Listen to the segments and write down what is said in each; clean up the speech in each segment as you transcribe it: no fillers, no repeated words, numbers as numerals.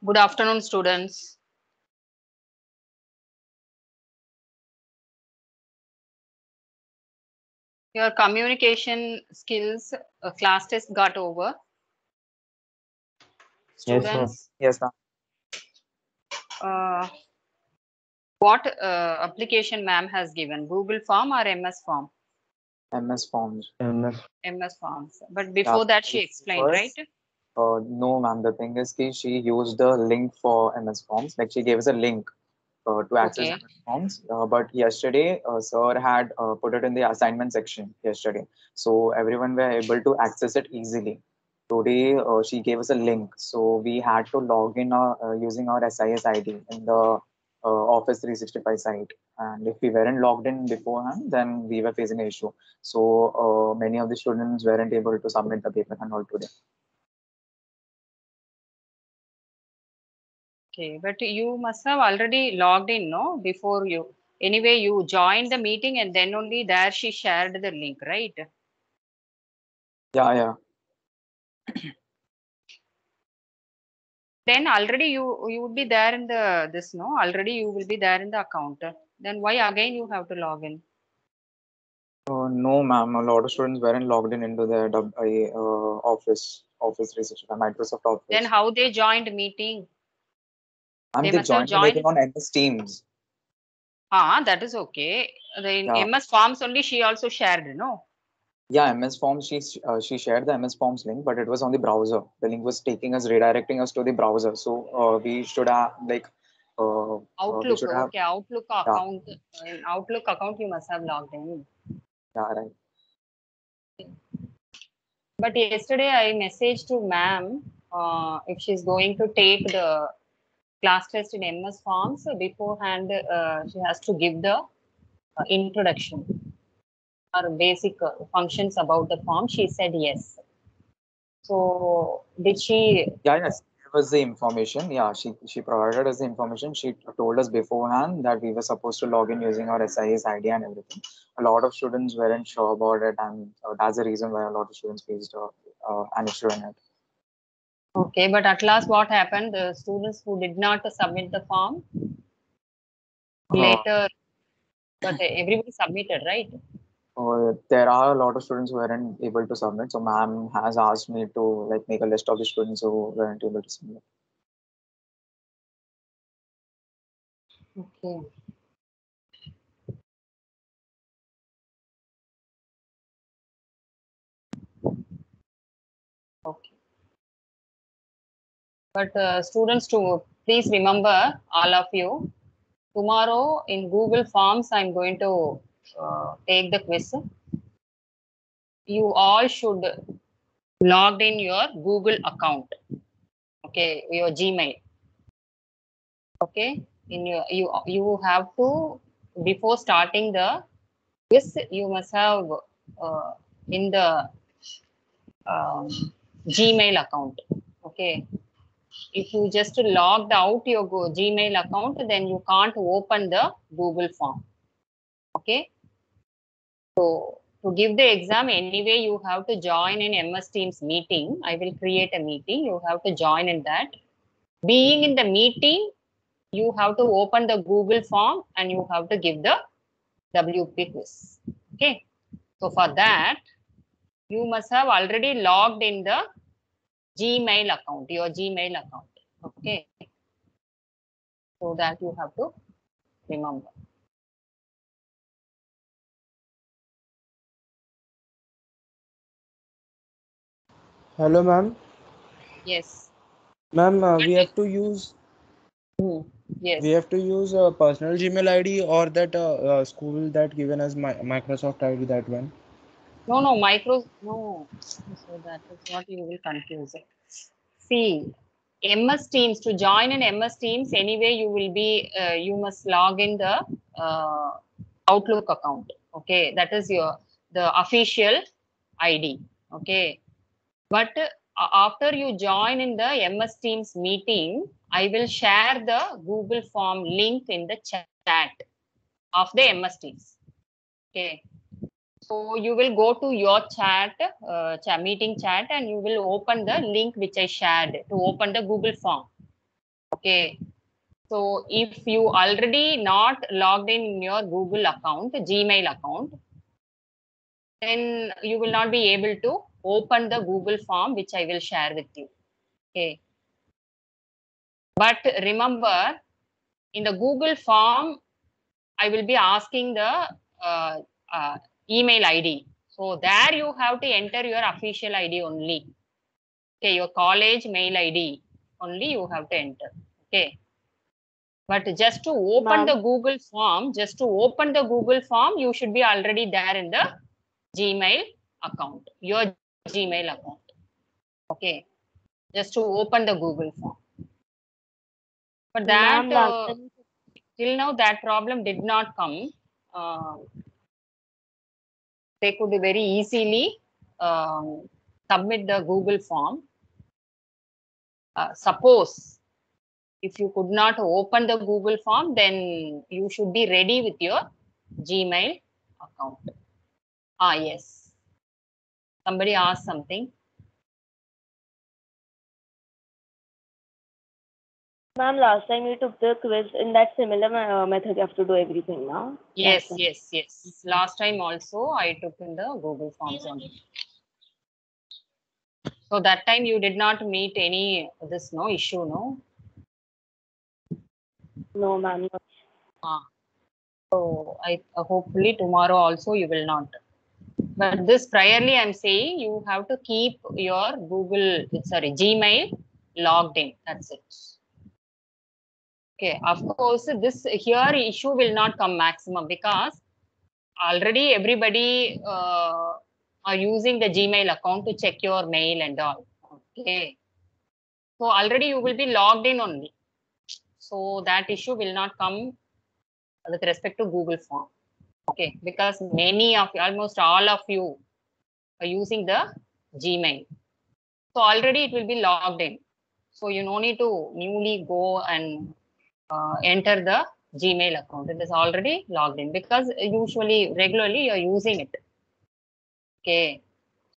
Good afternoon, students. Your communication skills class test got over. Yes, ma'am. Students, Yes, ma'am. uh, what application ma'am has given? Google Form or MS Form? MS Forms. MS. MS Forms. But Yeah, before that, she I explained, right? first, no, ma'am. The thing is, she used the link for MS Forms. Like she gave us a link to access Okay. MS Forms. But yesterday, sir had put it in the assignment section yesterday, so everyone were able to access it easily. Today, she gave us a link, so we had to log in using our SIS ID in the Office 365 site. And if we weren't logged in beforehand, then we were facing an issue. So many of the students weren't able to submit the paper and all today. Okay. But you must have already logged in, no? Before you. Anyway, you joined the meeting and then only there she shared the link, right? Yeah, yeah. Then already you would be there in the this, no? Already you will be there in the account. Then why again you have to log in? No, ma'am. A lot of students weren't logged in into their Office 365, Microsoft Then Office. how they joined meeting? And They they must have joined the meeting joined. on MS Teams. That is okay. In Yeah, MS Forms only she also shared, no? yeah. MS Forms. She shared the MS Forms link, but it was on the browser. The link was taking us, redirecting us to the browser. So we should have we Outlook, should have. okay, Outlook Yeah, account. In Outlook account you must have logged in. yeah, right. But yesterday I messaged to ma'am if she's going to take the class test in MS Forms beforehand. She has to give the introduction or basic functions about the form. She said yes. So did she? Yeah, yes. It was the information. Yeah, she provided us the information. She told us beforehand that we were supposed to log in using our SIS ID and everything. A lot of students weren't sure about it, and that's the reason why a lot of students faced an issue in it. Okay, but at last what happened? The students who did not submit the form Uh, later, but everybody submitted, right? there are a lot of students who weren't able to submit. So, ma'am has asked me to like make a list of the students who weren't able to submit. Okay. Okay. But students, to please remember, all of you, tomorrow in Google Forms, I'm going to take the quiz. You all should logged in your Google account. Okay, your Gmail. Okay, in your you have to, before starting the quiz, you must have in the um, Gmail account. Okay, if you just logged out your Gmail account, then you can't open the Google form. Okay, so to give the exam, anyway, you have to join in MS Teams meeting. I will create a meeting. You have to join in that. Being in the meeting, you have to open the Google form and you have to give the WP quiz. Okay, so for that, you must have already logged in the Gmail account, your Gmail account. Okay, so that you have to remember. Hello, ma'am. Yes. Ma'am, But, we have to use yes. a personal Gmail ID or that school that given us my Microsoft ID, that one. No. So that is what you will confuse it. See, MS Teams, to join in MS Teams, anyway, you must log in the uh, Outlook account. Okay, that is the official ID. Okay, but after you join in the MS Teams meeting, I will share the Google Form link in the chat of the MS Teams. Okay, so you will go to your meeting chat, and you will open the link which I shared to open the Google Form. Okay. So if you already not logged in your Google account, Gmail account, then you will not be able to open the Google form, which I will share with you. Okay. But remember, in the Google form, I will be asking the uh, uh, email ID. So there you have to enter your official ID only. Okay, your college mail ID only you have to enter. Okay. But just to open the Google form, you should be already there in the Gmail account, your Gmail account. Okay. Just to open the Google form. But that till now that problem did not come. They could very easily submit the Google form. Suppose if you could not open the Google form, then you should be ready with your Gmail account. Ah, yes. Somebody asked something. Ma'am, last time we took the quiz in that similar method. You have to do everything now. Yes. Last time also I took in the Google Forms only. So that time you did not meet any no issue, no? No, ma'am. So I hopefully tomorrow also you will not. But this priorly I'm saying you have to keep your Gmail logged in. That's it. Okay, of course, this here issue will not come maximum because already everybody are using the Gmail account to check your mail and all. Okay. So already you will be logged in only. So that issue will not come with respect to Google Form. Okay. Because almost all of you are using the Gmail. So already it will be logged in. So you no need to newly go and enter the Gmail account. It is already logged in because regularly you are using it. Okay.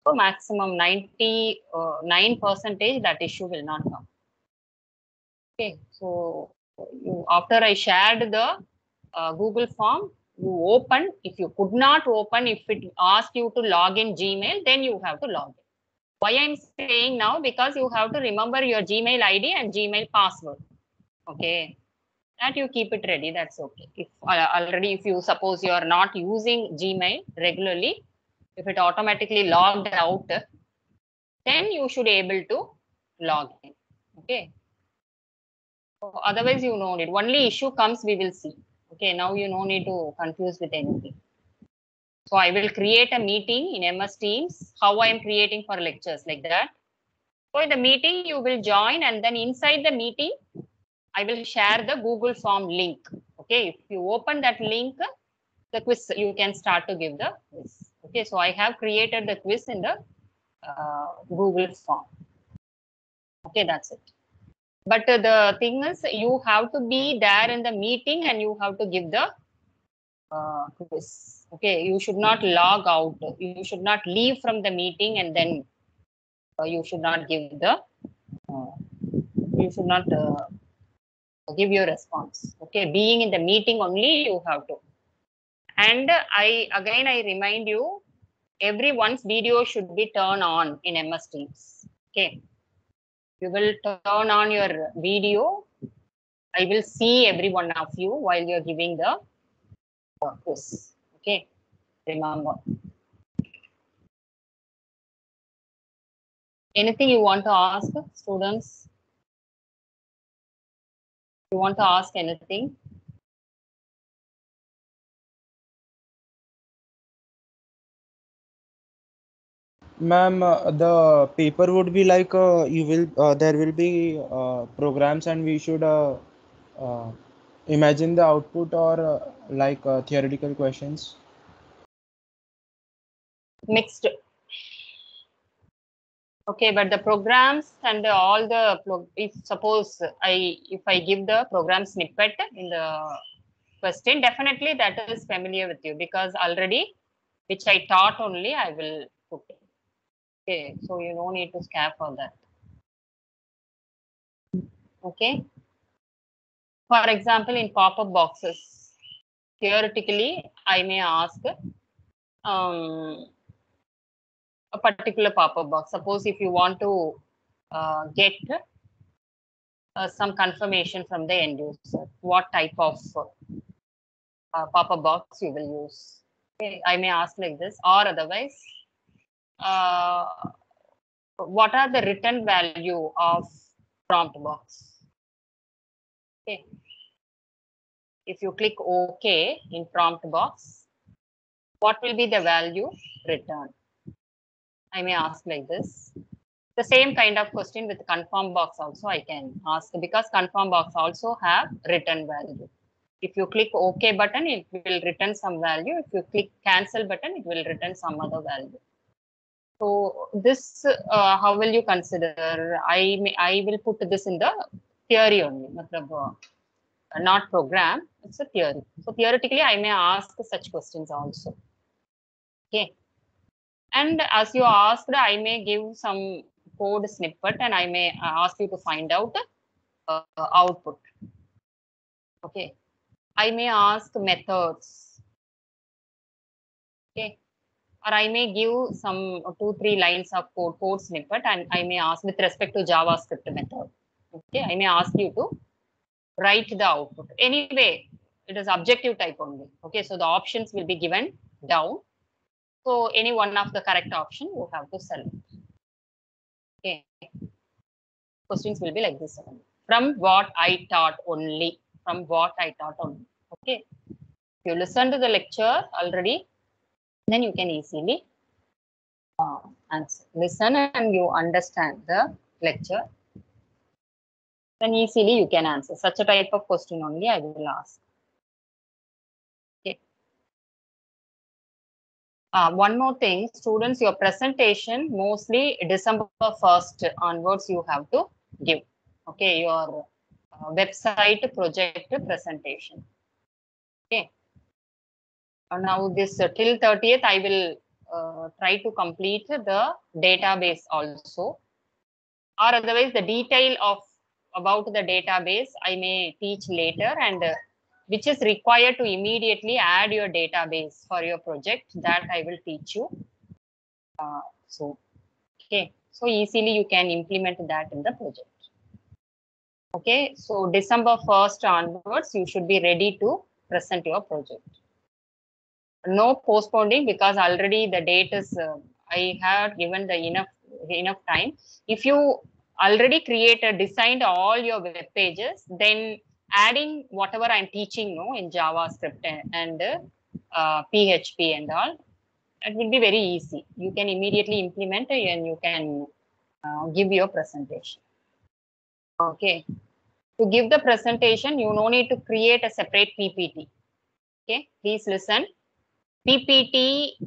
So maximum 99% that issue will not come. Okay. So after I shared the Google form, you open. If you could not open, if it asks you to log in Gmail, then you have to log in. Why I'm saying now? Because you have to remember your Gmail ID and Gmail password. Okay. That you keep it ready. That's okay. If if you suppose you are not using Gmail regularly, if it automatically logged out, then you should able to log in. Okay. So otherwise, you know it. Only issue comes, we will see. Okay. Now you no need to confuse with anything. So I will create a meeting in MS Teams. How I am creating for lectures like that. So in the meeting, you will join, and then inside the meeting, I will share the Google Form link. Okay. If you open that link, the quiz, you can start to give the quiz. Okay. So I have created the quiz in the Google Form. Okay. That's it. But the thing is, you have to be there in the meeting and you have to give the quiz. Okay, you should not log out. You should not leave from the meeting and then you should not give the. You should not give your response. Okay, being in the meeting only you have to. And I remind you, everyone's video should be turned on in MS Teams. Okay, you will turn on your video. I will see every one of you while you're giving the quiz. Okay, remember. Anything you want to ask, students? You want to ask anything? Ma'am, the paper would be like there will be programs and we should uh, imagine the output or like theoretical questions. Mixed. Okay, but the programs and all the if suppose if I give the program snippet in the question, definitely that is familiar with you because already which I taught only I will put it. Okay, so you no need to scare for that. Okay. For example, in pop-up boxes, theoretically, I may ask a particular pop-up box. Suppose if you want to get some confirmation from the end user, what type of pop-up box you will use. Okay, I may ask like this, or otherwise, what are the return value of prompt box? Okay. If you click OK in prompt box, what will be the value returned? I may ask like this. The same kind of question with confirm box also I can ask, because confirm box also have return value. If you click OK button, it will return some value. If you click cancel button, it will return some other value. So this, how will you consider? I will put this in the theory only, not program. It's a theory. So theoretically, I may ask such questions also. Okay. And as you asked, I may give some code snippet and I may ask you to find out output. Okay. I may ask methods. Okay. Or I may give some 2-3 lines of code snippet, and I may ask with respect to JavaScript method. Okay. I may ask you to write the output. Anyway, it is objective type only. Okay. So the options will be given down. So any one of the correct option you have to select. Okay. Questions will be like this one. From what I taught only. From what I taught only. Okay. If you listen to the lecture already, then you can easily answer. Listen and you understand the lecture. Then easily you can answer. Such a type of question only I will ask. Okay. One more thing, students, your presentation mostly December 1st onwards you have to give. Okay, your website project presentation. Okay. Now this till 30th, I will try to complete the database also, or otherwise the detail of about the database I may teach later, and which is required to immediately add your database for your project, that I will teach you. Okay, so easily you can implement that in the project. Okay, so December 1st onwards, you should be ready to present your project. No postponing, because already the date is, I have given the enough time. If you already designed all your web pages, then adding whatever I'm teaching in JavaScript and PHP and all, it will be very easy. You can immediately implement it and you can give your presentation. Okay. To give the presentation, you no need to create a separate PPT. Okay, please listen. PPTs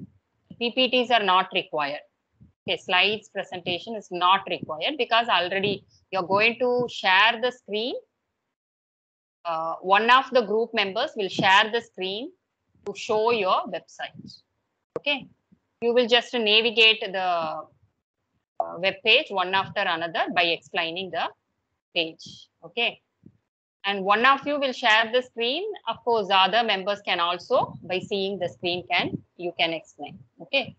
are not required. Okay, slides presentation is not required, because already you're going to share the screen. One of the group members will share the screen to show your website. Okay, you will just navigate the web page one after another by explaining the page. Okay, and one of you will share the screen. Of course, the other members can also, by seeing the screen, you can explain. Okay,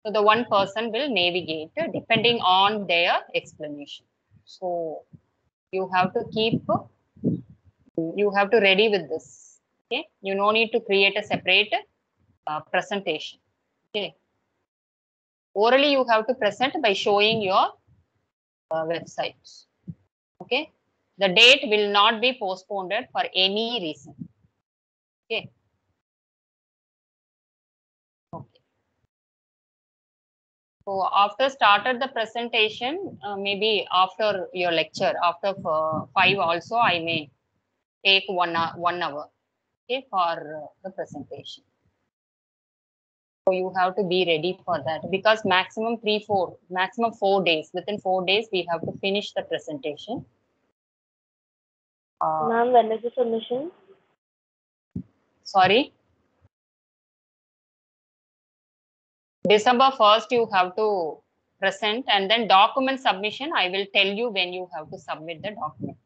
so the one person will navigate depending on their explanation. So you have to ready with this. Okay, you no need to create a separate presentation. Okay, orally you have to present by showing your website. Okay, the date will not be postponed for any reason. Okay. Okay. So after started the presentation, maybe after your lecture, after 5 also, I may take 1 hour, okay, for the presentation. So you have to be ready for that, because maximum 4 days. Within 4 days, we have to finish the presentation. Ma'am, when is the submission? Sorry. December 1st, you have to present, and then document submission, I will tell you when you have to submit the document.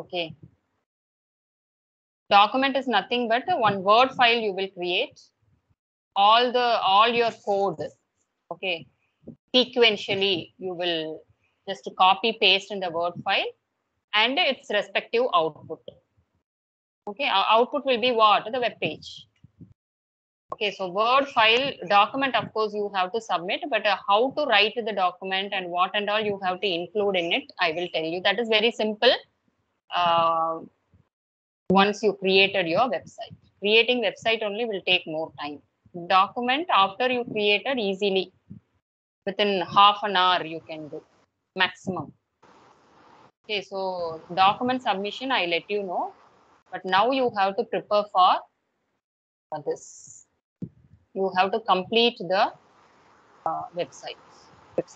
Okay. Document is nothing but one Word file you will create. All your code. Okay. Sequentially, you will just copy paste in the Word file and its respective output. Okay. Our output will be what? The web page. Okay, so Word file document, of course, you have to submit, but how to write the document and what and all you have to include in it, I will tell you. That is very simple. Once you created your website, creating website only will take more time. Document after you created, easily within half an hour you can do maximum. Okay, so document submission, I let you know, but now you have to prepare for this. You have to complete the website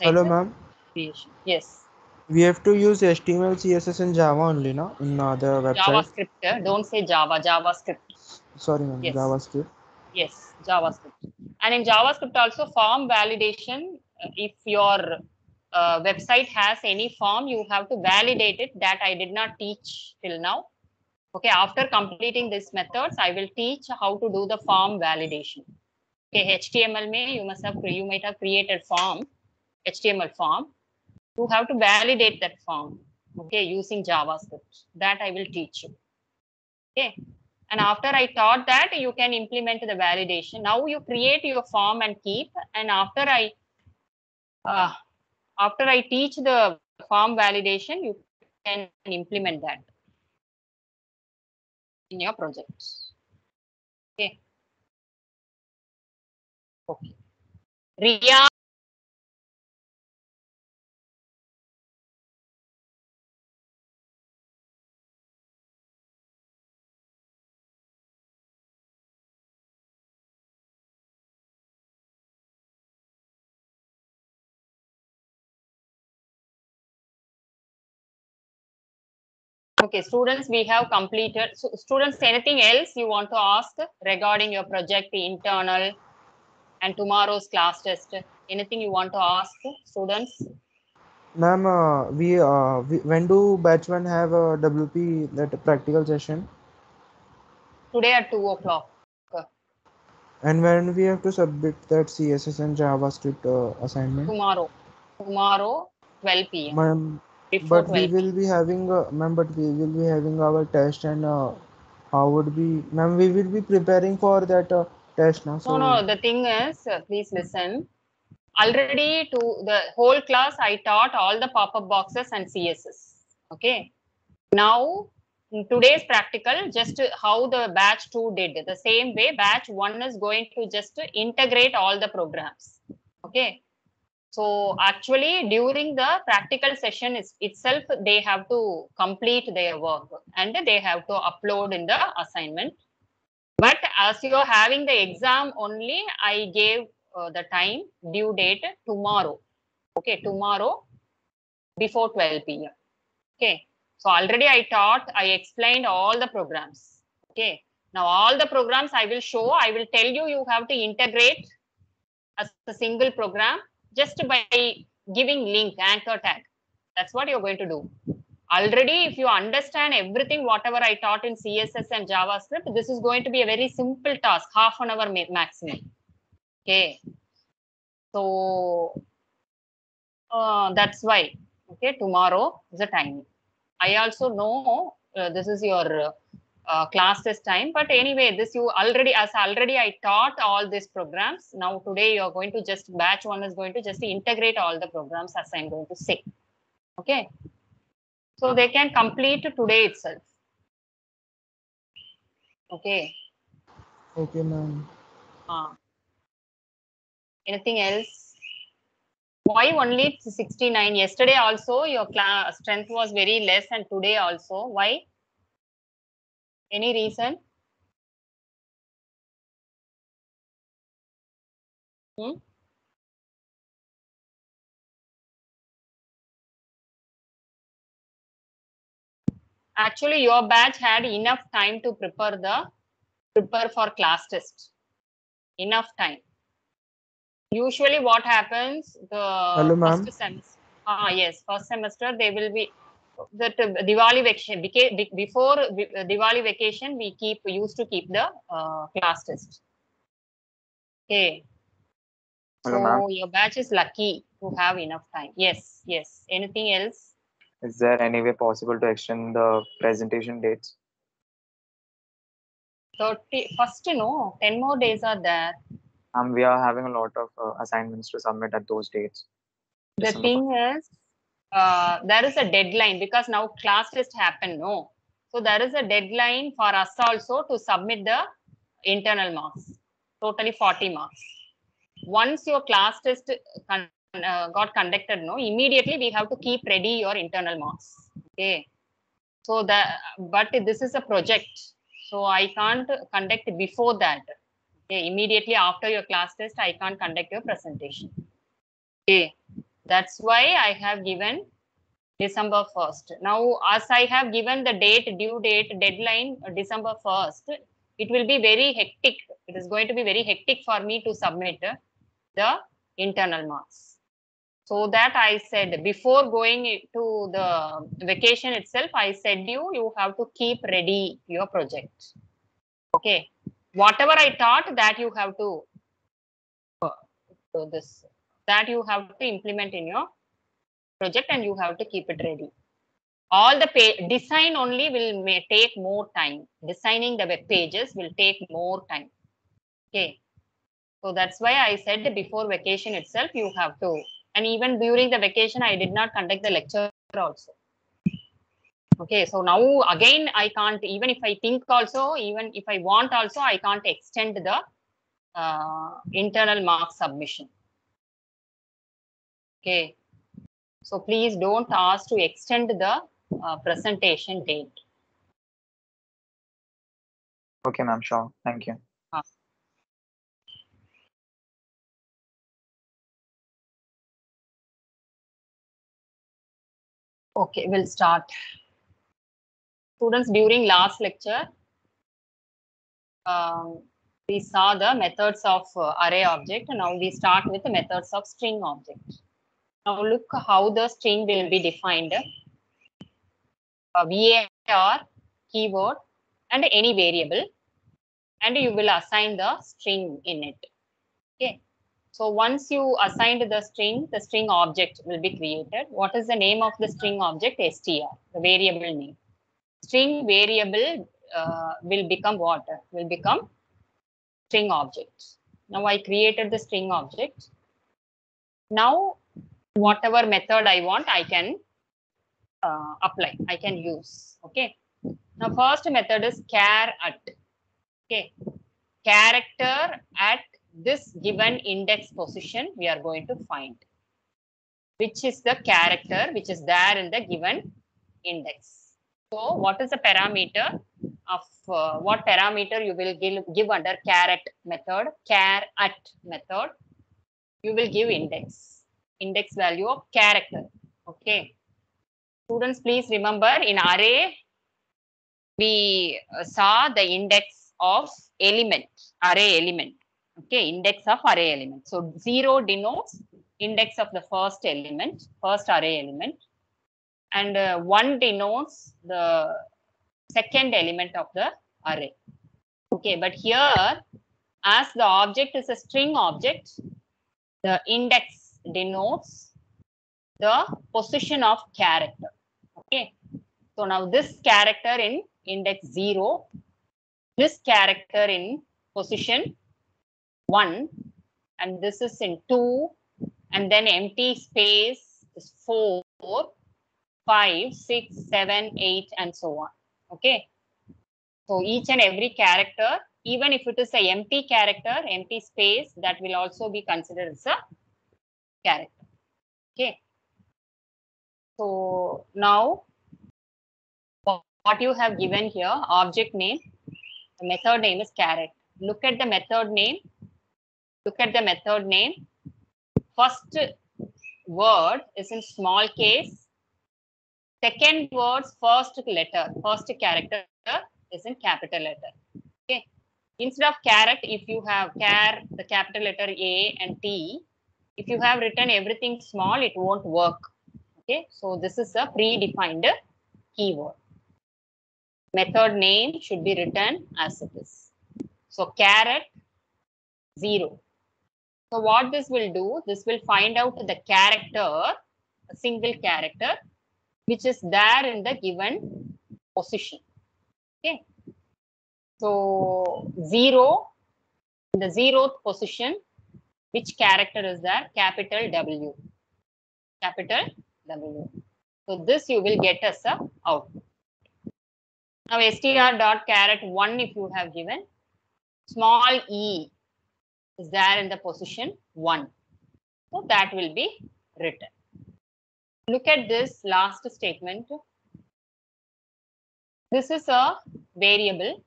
Hello, and ma'am. creation. Yes, We have to use HTML, CSS, and Java only, no? In the website. JavaScript. Don't say Java. JavaScript. Sorry, ma'am. Yes, JavaScript. yes, JavaScript. And in JavaScript also form validation. If your website has any form, you have to validate it. That I did not teach till now. Okay, after completing these methods, I will teach how to do the form validation. Okay, HTML may you might have created form, HTML form. You have to validate that form, okay, using JavaScript. That I will teach you. Okay. And after I taught that, you can implement the validation. Now you create your form and keep. And after I teach the form validation, you can implement that in your project. Okay. Okay. Ria. Okay, students, we have completed. So, students, anything else you want to ask regarding your project, the internal, and tomorrow's class test? Anything you want to ask, students? Ma'am, when do batch one have a WP, that practical session? Today at 2 o'clock. And when we have to submit that CSS and JavaScript assignment? Tomorrow, 12 p.m. Ma'am, Before but we 12 will p.m. be having, ma'am, but we will be having our test, and how would be, ma'am, we will be preparing for that test now. No, So, no, the thing is, please listen. Already to the whole class, I taught all the pop-up boxes and CSS. Okay. Now, in today's practical, just how the batch 2 did. The same way, batch 1 is going to just integrate all the programs. Okay. So actually, during the practical session itself, they have to complete their work and they have to upload in the assignment. But as you are having the exam only, I gave the time due date tomorrow. Okay, tomorrow before 12 p.m. Okay, so already I explained all the programs. Okay, now all the programs I will show, I will tell you, you have to integrate as a single program just by giving link, anchor tag. That's what you're going to do. Already, if you understand everything, whatever I taught in CSS and JavaScript, this is going to be a very simple task, half an hour maximum. Okay. So that's why. Okay, tomorrow is the time. I also know this is your class test time, but anyway, this you already, as already I taught all these programs. Now today you are going to just batch 1 is going to just integrate all the programs as I'm going to say. Okay. So they can complete today itself. Okay. okay, ma'am. Anything else? Why only 69? Yesterday also your class strength was very less, and today also. Why? Any reason? Hmm? Actually, your batch had enough time to prepare for class test. Enough time. Usually, what happens? The Hello, first ma'am. semester. Yes, first semester they will be. that Diwali vacation, before Diwali vacation, we used to keep the class test. Okay. Hello, ma'am. So your batch is lucky to have enough time. Yes, yes. Anything else? Is there any way possible to extend the presentation dates? 31st, no, 10 more days are there. We are having a lot of assignments to submit at those dates. The December thing is, there is a deadline because now class test happen, no. So there is a deadline for us also to submit the internal marks, totally 40 marks. Once your class test got conducted, no, immediately we have to keep ready your internal marks. Okay. So that, but this is a project, so I can't conduct before that. Okay. Immediately after your class test, I can't conduct your presentation. Okay. That's why I have given December 1st. Now, as I have given the due date, deadline, December 1st, it will be very hectic. It is going to be very hectic for me to submit the internal marks. So that I said, before going to the vacation itself, I said you have to keep ready your project. Okay. Whatever I taught, that you have to that you have to implement in your project, and you have to keep it ready. All the design only may take more time. Designing the web pages will take more time. Okay. So that's why I said before vacation itself, you have to. And even during the vacation, I did not conduct the lecture also. Okay. So now again, I can't, even if I think also, even if I want also, I can't extend the internal mark submission. Okay. So please don't ask to extend the presentation date. Okay, ma'am. Sure. Thank you. Okay, we'll start. Students, during last lecture, we saw the methods of array object. Now we start with the methods of string object. Now look how the string will be defined. VAR, keyword, and any variable, and you will assign the string in it. Okay. So once you assigned the string object will be created. What is the name of the string object? str, the variable name. String variable will become what? Will become string object. Now I created the string object. Now whatever method I want, I can apply, I can use. Okay. Now first method is char at. Okay. Character at this given index position we are going to find, which is the character which is there in the given index. So what is the parameter of what parameter you will give under char at method? Char at method, you will give index value of character. Okay. Students, please remember, in array we saw the index of element, array element. Okay, index of array element. So 0 denotes index of the first element, first array element, and 1 denotes the second element of the array. Okay, but here, as the object is a string object, the index denotes the position of character. Okay, so now this character in index 0, this character in position 1, and this is in 2, and then empty space is 4, 5, 6, 7, 8, and so on. Okay. So each and every character, even if it is an empty character, empty space, that will also be considered as a character. Okay. So now what you have given here, object name, the method name is caret. Look at the method name. Look at the method name. First word is in small case. Second word's first letter, first character is in capital letter. Okay. Instead of caret, if you have char, the capital letter A and T, if you have written everything small, it won't work. Okay, so this is a predefined keyword. Method name should be written as it is. So caret 0. So what this will do, this will find out the character, a single character, which is there in the given position. Okay. So 0, in the 0th position, which character is there? Capital W. Capital W. So this you will get as a output. Now str.caret1 if you have given, small e is there in the position 1. So that will be written. Look at this last statement. This is a variable,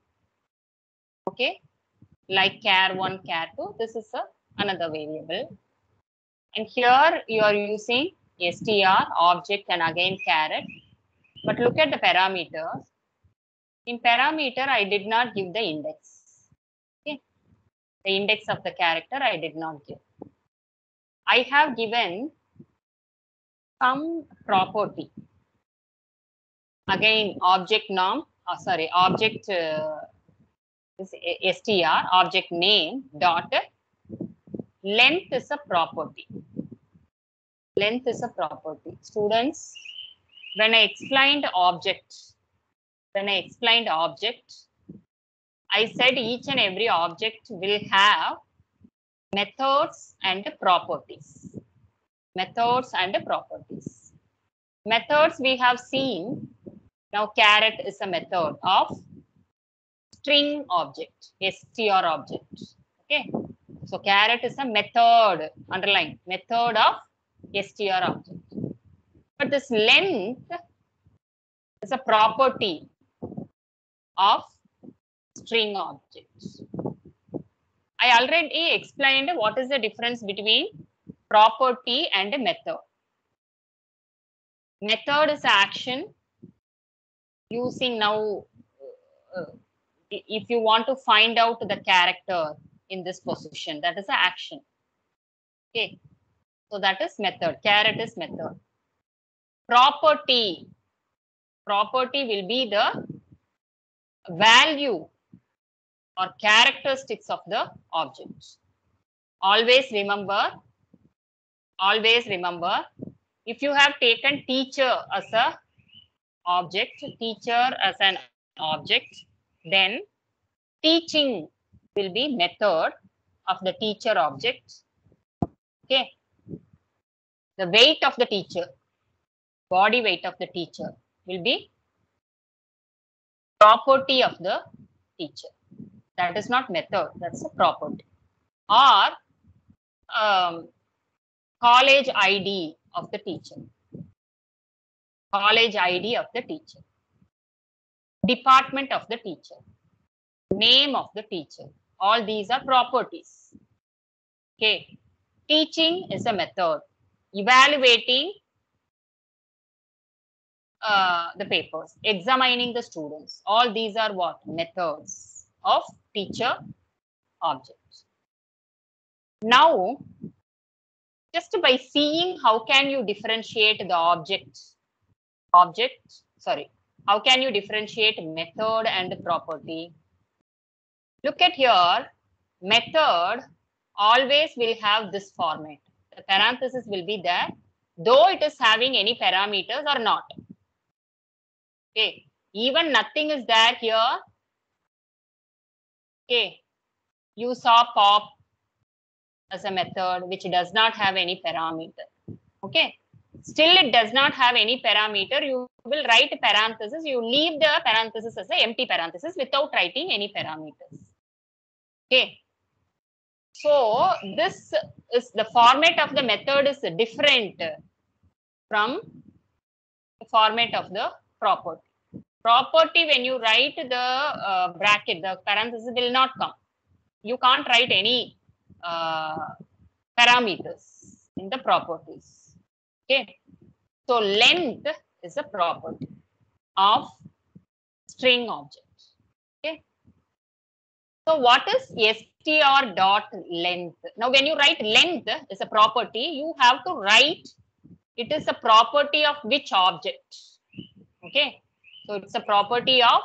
okay, like char1, char2. This is another variable. And here you are using str, object, and again caret. But look at the parameters. In parameter, I did not give the index. Okay. The index of the character I did not give. I have given some property. Again, object norm, object str, object name dot length is a property. Length is a property. Students, when I explained object, I said each and every object will have methods and properties. Methods and properties. Methods we have seen. Now caret is a method of string object, str object. Okay. So caret is a method, underline, method of str object. But this length is a property of string objects. I already explained what is the difference between property and method. Method is action using now, if you want to find out the character in this position, that is an action. Okay. So that is method. Caret is method. Property will be the value or characteristics of the object. Always remember, if you have taken teacher as an object, then teaching will be method of the teacher object. Okay. The weight of the teacher, body weight of the teacher will be property of the teacher. That is not method, that's a property. Or college ID of the teacher. College ID of the teacher. Department of the teacher. Name of the teacher. All these are properties. Okay. Teaching is a method. Evaluating the papers. Examining the students. All these are what? Methods of teacher objects. Now, just by seeing how can you differentiate the how can you differentiate method and property? Look at here, method always will have this format. The parenthesis will be there, though it is having any parameters or not. Okay, even nothing is there here. Okay, you saw pop as a method which does not have any parameter. Okay, still it does not have any parameter. You will write parenthesis. You leave the parenthesis as an empty parenthesis without writing any parameters. Okay, so this is the format of the method is different from the format of the property. Property, when you write the bracket, the parenthesis will not come. You can't write any parameters in the properties. Okay, so length is a property of string object. Okay, so what is str dot length? Now when you write length is a property, you have to write it is a property of which object? Okay, so it's a property of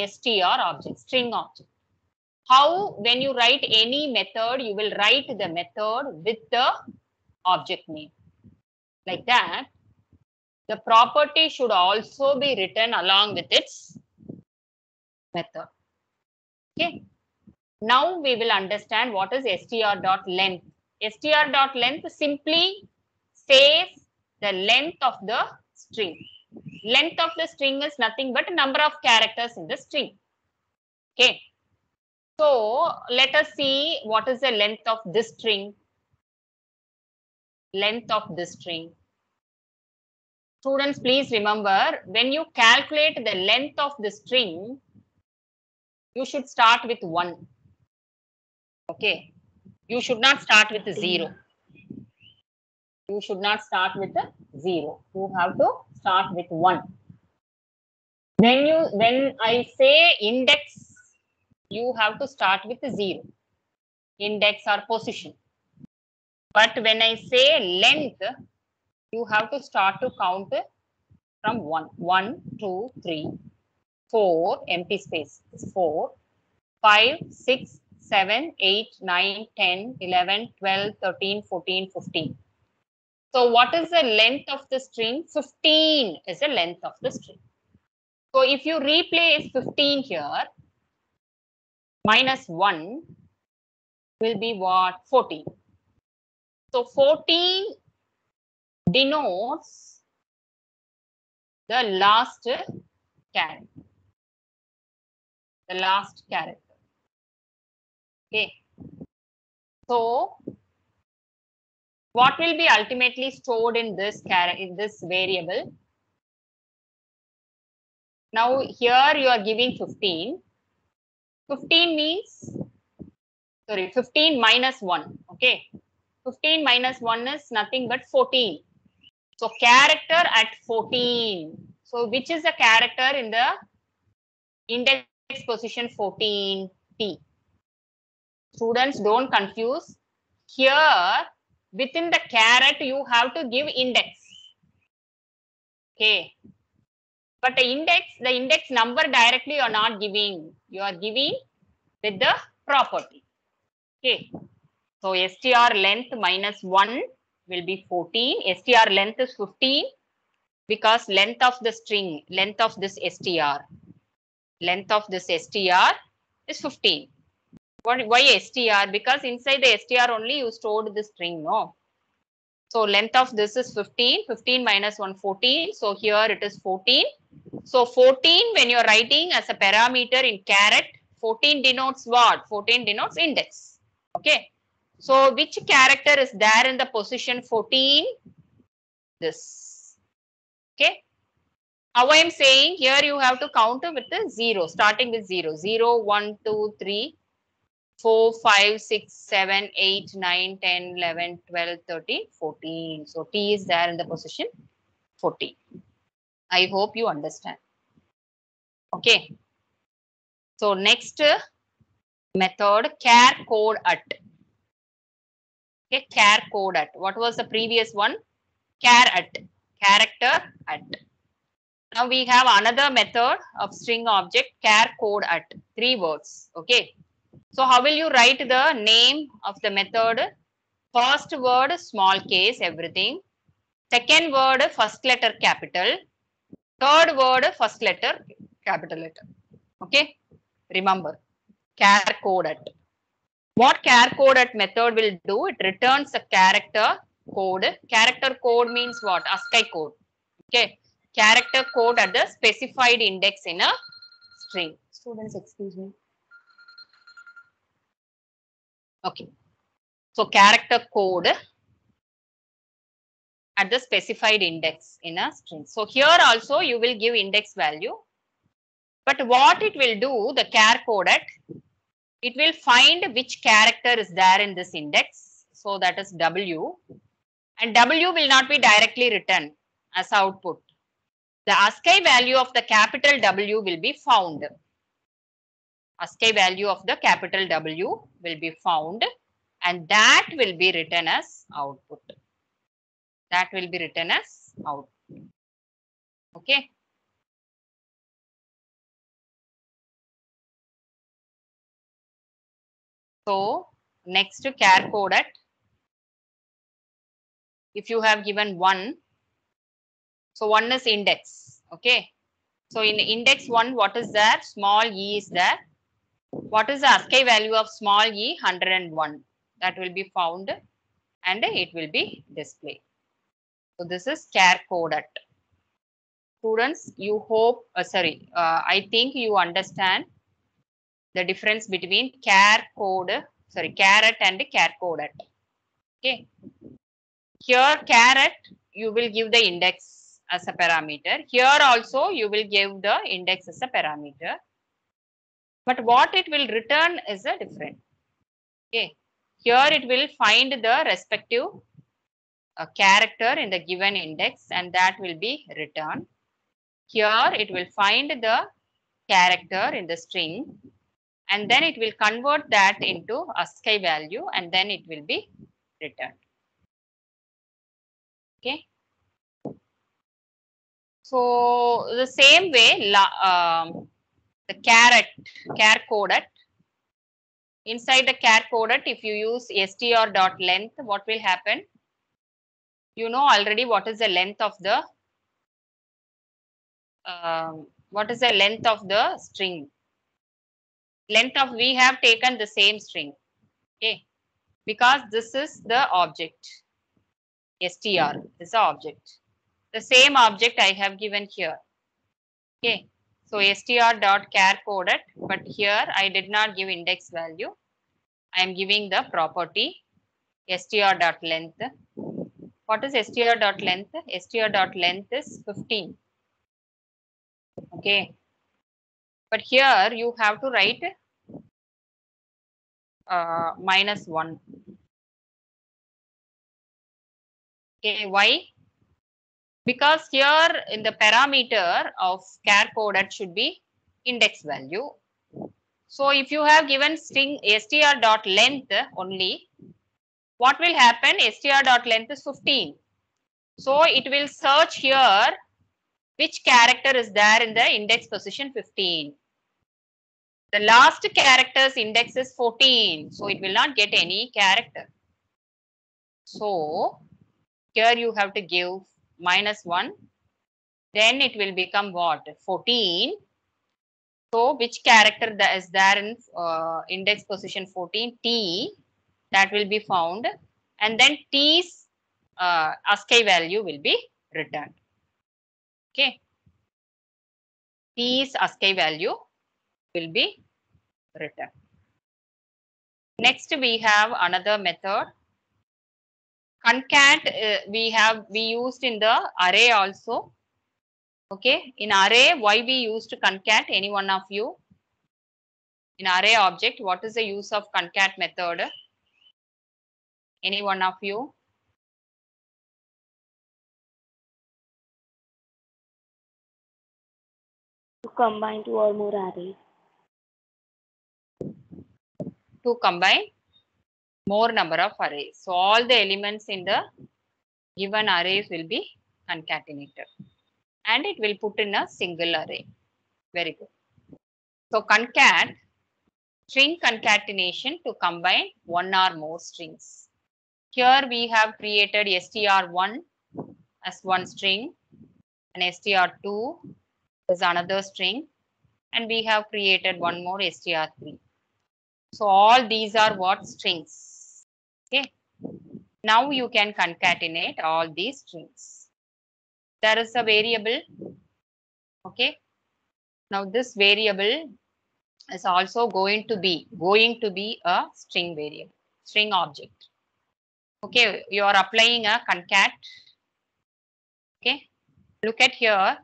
str object, string object. How, when you write any method, you will write the method with the object name. Like that, the property should also be written along with its method. Okay. Now we will understand what is str.length. str.length simply says the length of the string. Length of the string is nothing but number of characters in the string. Okay. So let us see what is the length of this string. Length of this string. Students, please remember, when you calculate the length of the string, you should start with 1. Okay. You should not start with 0. You should not start with a 0. You have to start with 1. When I say index, you have to start with 0. Index or position. But when I say length, you have to start to count from 1. 1, 2, 3, 4, empty space. 4, 5, 6, 7, 8, 9, 10, 11, 12, 13, 14, 15. So what is the length of the string? 15 is the length of the string. So if you replace 15 here, minus 1 will be what? 14. So 14 denotes the last character. The last character. Okay. So what will be ultimately stored in this variable? Now here you are giving 15. 15 means, sorry, 15 minus 1. Okay. 15 minus 1 is nothing but 14. So character at 14. So which is the character in the index position 14? T. Students, don't confuse. Here within the caret you have to give index. Okay. But the index number directly you are not giving. You are giving with the property. Okay. So str length minus 1 will be 14. Str length is 15 because length of the string, length of this str. Length of this str is 15. Why str? Because inside the str only you stored the string, no? So length of this is 15. 15 minus 1, 14. So here it is 14. So 14 when you are writing as a parameter in caret, 14 denotes what? 14 denotes index. Okay. So which character is there in the position 14? This. Okay. How I am saying, here you have to count with the 0, starting with 0. 0, 1, 2, 3, 4, 5, 6, 7, 8, 9, 10, 11, 12, 13, 14. So T is there in the position 14. I hope you understand. Okay. So next method, char code at. Okay, char code at. What was the previous one? Char at. Character at. Now we have another method of string object, char code at. 3 words. Okay. So how will you write the name of the method? First word small case, everything. Second word first letter capital. Third word first letter capital letter. Okay. Remember, char code at. What char code at method will do? It returns a character code. Character code means what? ASCII code. Okay. Character code at the specified index in a string. Students, excuse me. Okay. So character code at the specified index in a string. So here also you will give index value. But what it will do, the char code at, it will find which character is there in this index. So that is W. And W will not be directly written as output. The ASCII value of the capital W will be found. ASCII value of the capital W will be found and that will be written as output. That will be written as out. Okay. So next to char coded, if you have given 1, so 1 is index. Okay. So in index 1, what is there? Small e is there. What is the ASCII value of small e? 101. That will be found and it will be displayed. So this is char coded. Students, you hope, I think you understand the difference between char caret and char coded. Okay. Here caret, you will give the index as a parameter. Here also you will give the index as a parameter. But what it will return is a different. Okay. Here it will find the respective character in the given index and that will be returned. Here it will find the character in the string and then it will convert that into ASCII value and then it will be returned. Okay. So the same way, the char coded. Inside the char coded, if you use str.length, what will happen? You know already what is the length of the string. Length of, we have taken the same string. Okay, because this is the object. Str is the object. The same object I have given here. Okay, so str.char coded, but here I did not give index value. I am giving the property str.length. What is str.length? Str.length is 15. Okay, but here you have to write -1. Okay, why? Because here in the parameter of char coded should be index value. So if you have given string str.length only, what will happen? Str.length is 15. So it will search here which character is there in the index position 15. The last character's index is 14. So it will not get any character. So here you have to give -1. Then it will become what? 14. So which character that is there in index position 14? T. That will be found. And then T's ASCII value will be returned. Okay. T's ASCII value will be returned. Next, we have another method. Concat we used in the array also. Okay, in array, why we used concat? Any one of you? In array object, what is the use of concat method? Any one of you? To combine two or more arrays. To combine more number of arrays. So all the elements in the given arrays will be concatenated and it will put in a single array. Very good. So concat, string concatenation to combine one or more strings. Here we have created str1 as one string and str2 is another string and we have created one more str3. So all these are what? Strings. Okay. Now you can concatenate all these strings. There is a variable. Okay. Now this variable is also going to be a string variable, string object. Okay, you are applying a concat. Okay, look at here.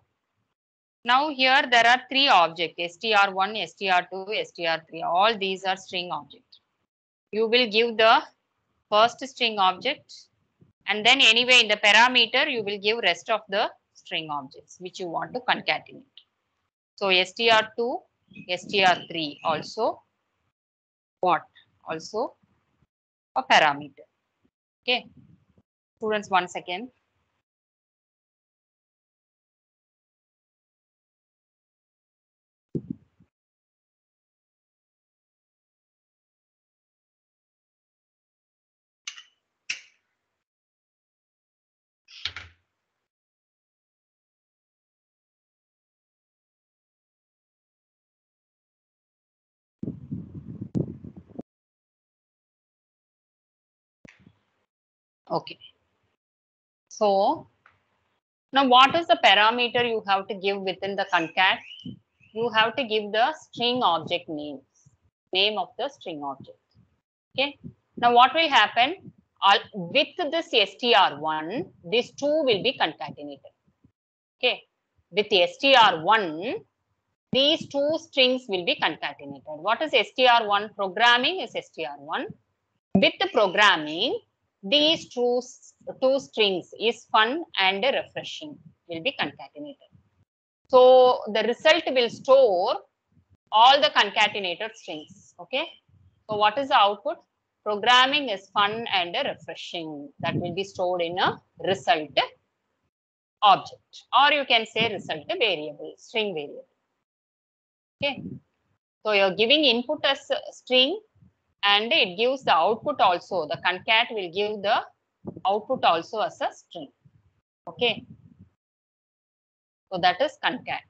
Now here there are three objects, str1, str2, str3. All these are string objects. You will give the first string object and then anyway in the parameter you will give rest of the string objects which you want to concatenate. So str2, str3 also what? Also a parameter. Okay. Students, 1 second. Okay. So now what is the parameter you have to give within the concat? You have to give the string object names, name of the string object. Okay. Now what will happen? With this str1, these two will be concatenated. Okay. With str1, these two strings will be concatenated. What is str1? Programming is str1. With the programming, these two strings is fun and refreshing will be concatenated. So the result will store all the concatenated strings. Okay. So what is the output? Programming is fun and refreshing. That will be stored in a result object, or you can say result variable, string variable. Okay. So you're giving input as a string and it gives the output also. The concat will give the output also as a string. Okay. So that is concat.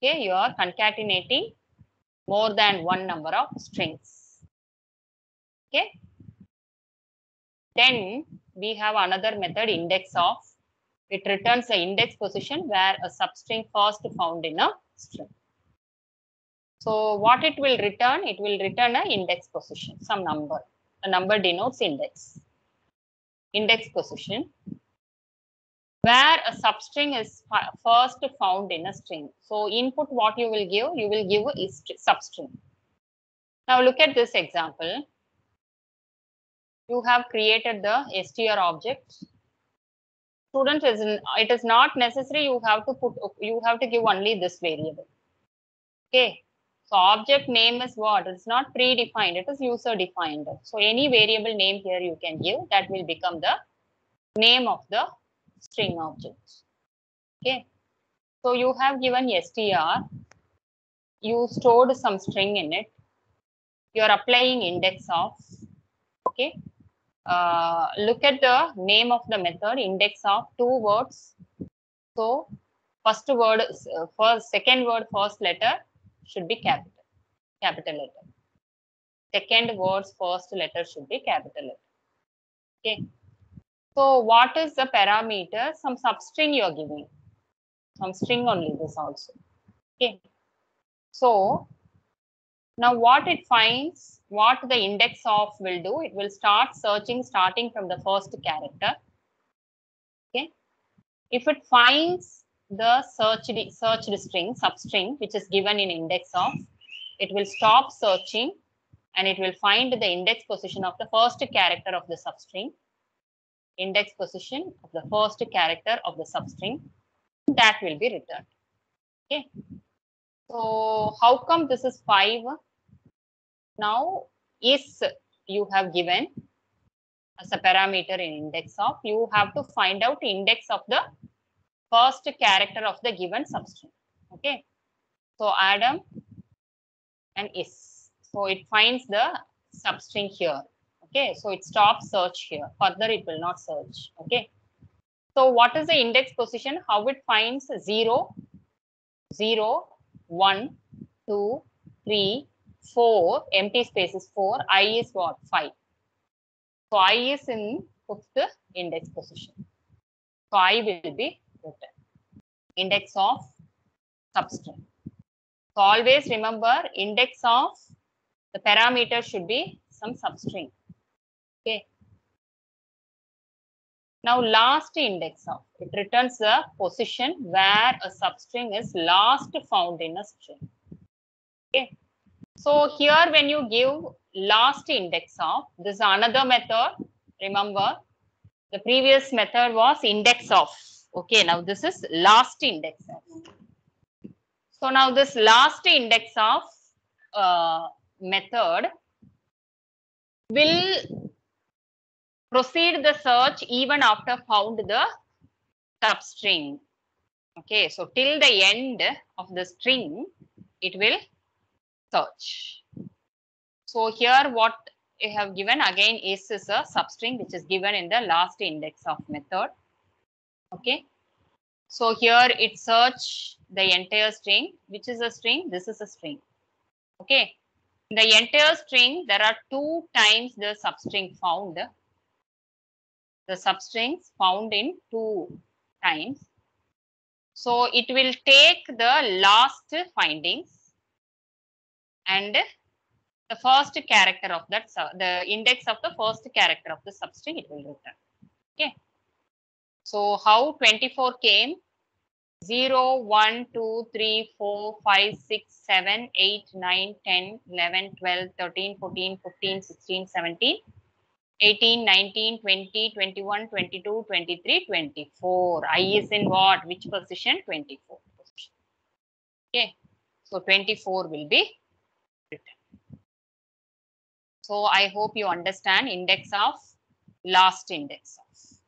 Okay. You are concatenating more than one number of strings. Okay. Then we have another method, index of. It returns the index position where a substring first found in a string. So what it will return? It will return an index position, some number. A number denotes index. Index position where a substring is first found in a string. So input what you will give a substring. Now look at this example. You have created the str object. Student, it is not necessary you have to give only this variable. Okay. So object name is what? It's not predefined, it is user defined. So any variable name here you can give, that will become the name of the string object. Okay. So you have given str, you stored some string in it, you are applying index of. Okay. Look at the name of the method, index of, two words. So first word, second word, first letter should be capital letter. Second word's first letter should be capital letter. Okay. So what is the parameter? Some substring you are giving. Some string only, this also. Okay. So now what it finds, what the index of will do, it will start searching starting from the first character. Okay. If it finds the searched string, substring, which is given in index of, it will stop searching and it will find the index position of the first character of the substring. Index position of the first character of the substring, that will be returned. Okay. So how come this is 5? Now is you have given as a parameter in index of, you have to find out index of the first character of the given substring. Okay. So Adam and is. So it finds the substring here. Okay. So it stops search here. Further it will not search. Okay. So what is the index position? How it finds 0, 0, 1, 2, 3, 4, empty space is 4, I is what? 5. So I is in 5th index position. So I will be written. Index of substring. So always remember, index of the parameter should be some substring. Okay. Now last index of, it returns the position where a substring is last found in a string. Okay. So here when you give last index of, this is another method. Remember, the previous method was index of. Okay, now this is last index of. So now this last index of method will proceed the search even after found the substring. Okay, so till the end of the string, it will search. So here what I have given again is a substring which is given in the last index of method. Okay. So here it search the entire string. Which is a string? This is a string. Okay. In the entire string, there are 2 times the substring found. the substrings found in 2 times. So it will take the last findings and the first character of that, the index of the first character of the substring it will return. Okay. So how 24 came? 0, 1, 2, 3, 4, 5, 6, 7, 8, 9, 10, 11, 12, 13, 14, 15, 16, 17, 18, 19, 20, 21, 22, 23, 24. I is in what? Which position? 24 position. Okay. So 24 will be written. So I hope you understand index of, last index of.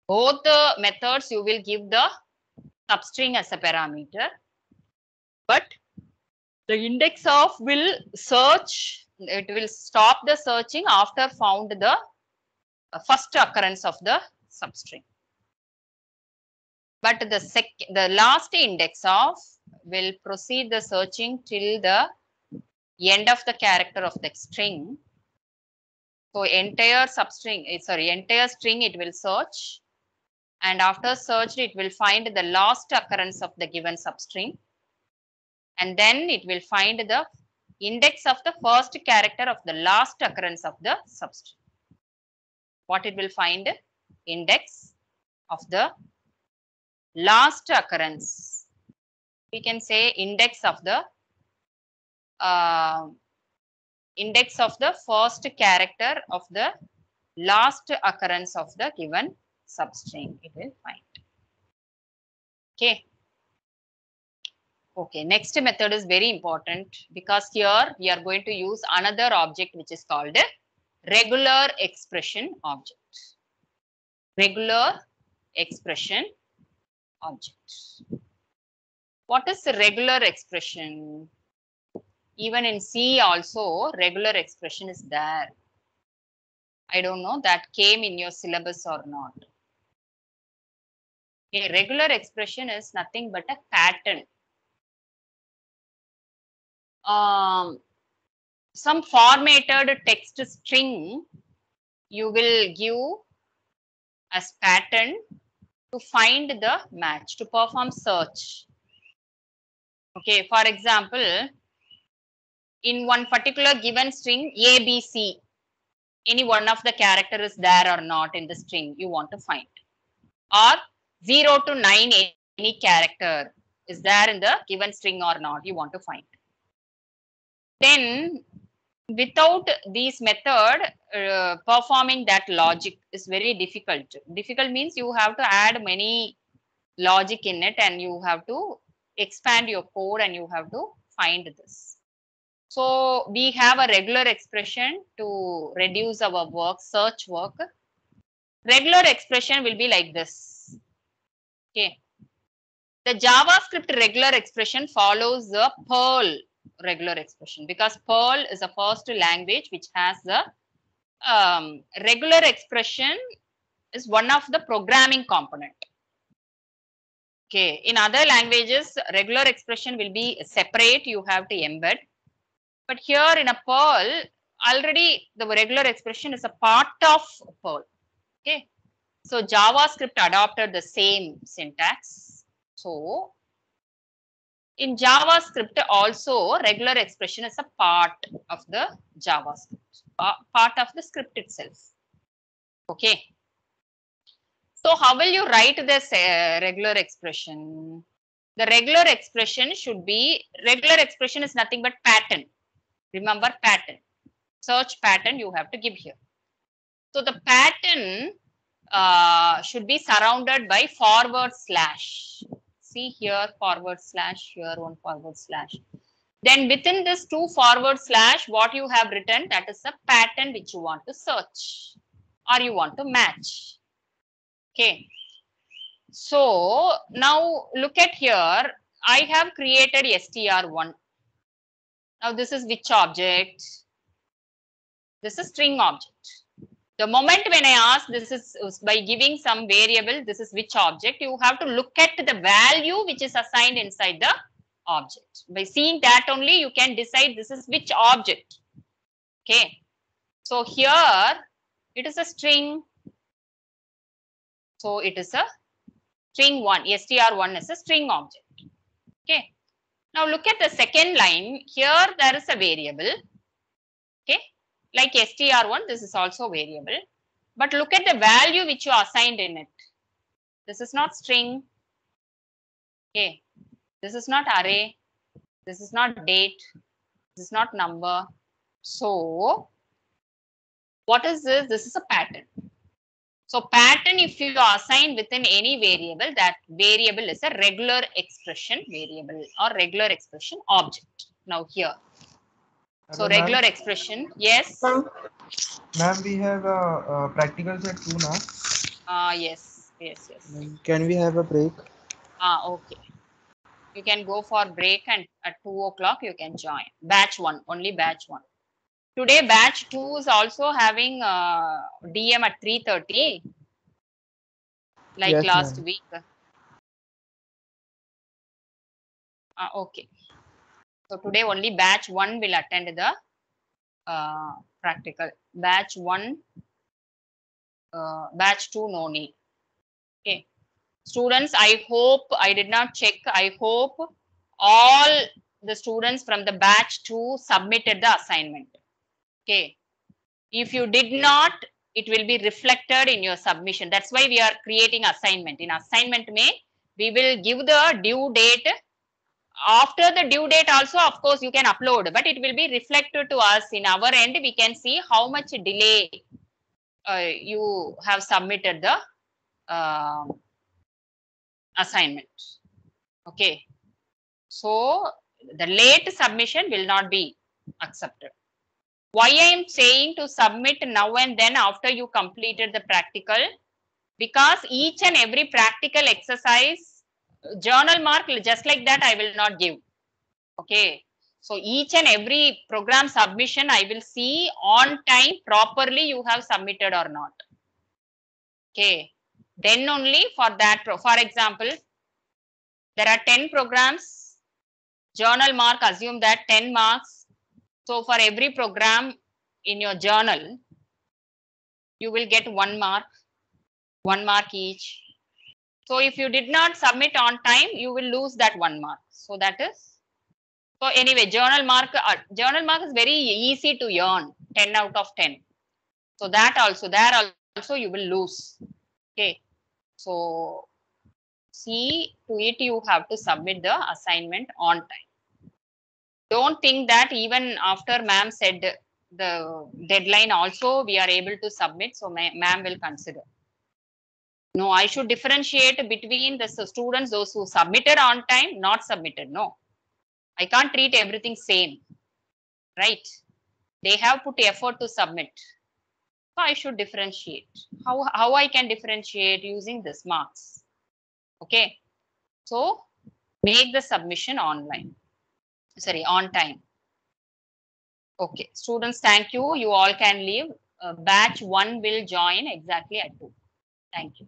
Both the methods you will give the substring as a parameter, but the index of will search, it will stop the searching after found the first occurrence of the substring. But the last index of will proceed the searching till the end of the character of the string. So entire substring, sorry, entire string it will search, and after searched it will find the last occurrence of the given substring, and then it will find the index of the first character of the last occurrence of the substring. What it will find? Index of the last occurrence. We can say index of the first character of the last occurrence of the given substring it will find. Okay. Okay, next method is very important because here we are going to use another object which is called a regular expression object. Regular expression object. What is the regular expression? Even in C also regular expression is there. I don't know that came in your syllabus or not. A regular expression is nothing but a pattern. Some formatted text string you will give as pattern to find the match, to perform search. Okay, for example, in one particular given string ABC, any one of the character is there or not in the string you want to find, or 0 to 9 any character is there in the given string or not you want to find. Then without this method, performing that logic is very difficult. Difficult means you have to add many logic in it and you have to expand your code and you have to find this. So we have a regular expression to reduce our work, search work. Regular expression will be like this. Okay. The JavaScript regular expression follows the Perl regular expression because Perl is the first language which has the regular expression is one of the programming component. Okay, in other languages regular expression will be separate, you have to embed, but here in a Perl already the regular expression is a part of Perl. Okay, so JavaScript adopted the same syntax. So in JavaScript also regular expression is a part of the JavaScript, part of the script itself. Okay. So how will you write this regular expression? The regular expression should be, regular expression is nothing but pattern. Remember pattern, search pattern you have to give here. So the pattern should be surrounded by forward slash. See here forward slash, here one forward slash. Then within this 2 forward slash, what you have written, that is a pattern which you want to search or you want to match. Okay. So now look at here, I have created str1. Now this is which object? This is string object. The moment when I ask this is by giving some variable, this is which object, you have to look at the value which is assigned inside the object. By seeing that only you can decide this is which object. Okay. So here it is a string. So it is a string 1. str1 is a string object. Okay. Now look at the second line. Here there is a variable. Okay. Like str1, this is also variable. But look at the value which you assigned in it. This is not string. Okay. This is not array. This is not date. This is not number. So what is this? This is a pattern. So pattern, if you assign within any variable, that variable is a regular expression variable or regular expression object. Now here. So Hello, regular ma'am. expression, yes. Ma'am, we have a practicals at 2 now. Yes. Can we have a break? Okay. You can go for break and at 2 o'clock you can join. Batch 1, only batch 1. Today batch 2 is also having DM at 3:30. Like Yes, last ma'am. week. Okay. So today only batch 1 will attend the practical. Batch 1, batch 2 no need. Okay. Students, I hope, I did not check, I hope all the students from the batch 2 submitted the assignment. Okay. If you did not, it will be reflected in your submission. That's why we are creating assignment. In assignment we will give the due date. After the due date also, of course, you can upload, but it will be reflected to us in our end. We can see how much delay you have submitted the assignment. Okay. So the late submission will not be accepted. Why I am saying to submit now and then after you completed the practical? Because each and every practical exercise, journal mark just like that I will not give. Okay. So each and every program submission I will see on time properly you have submitted or not. Okay. Then only for that, for example, there are 10 programs, journal mark, assume that 10 marks. So for every program in your journal, you will get 1 mark, 1 mark each. So if you did not submit on time, you will lose that 1 mark. So that is, so anyway, journal mark is very easy to earn, 10 out of 10. So that also, there also you will lose. Okay. So see to it, you have to submit the assignment on time. Don't think that even after ma'am said the deadline also we are able to submit, so ma'am will consider. No, I should differentiate between the students, those who submitted on time, not submitted. No, I can't treat everything same, right? They have put effort to submit. So I should differentiate. How I can differentiate using this marks? Okay. So make the submission online. Sorry, on time. Okay, students, thank you. You all can leave. Batch 1 will join exactly at 2. Thank you.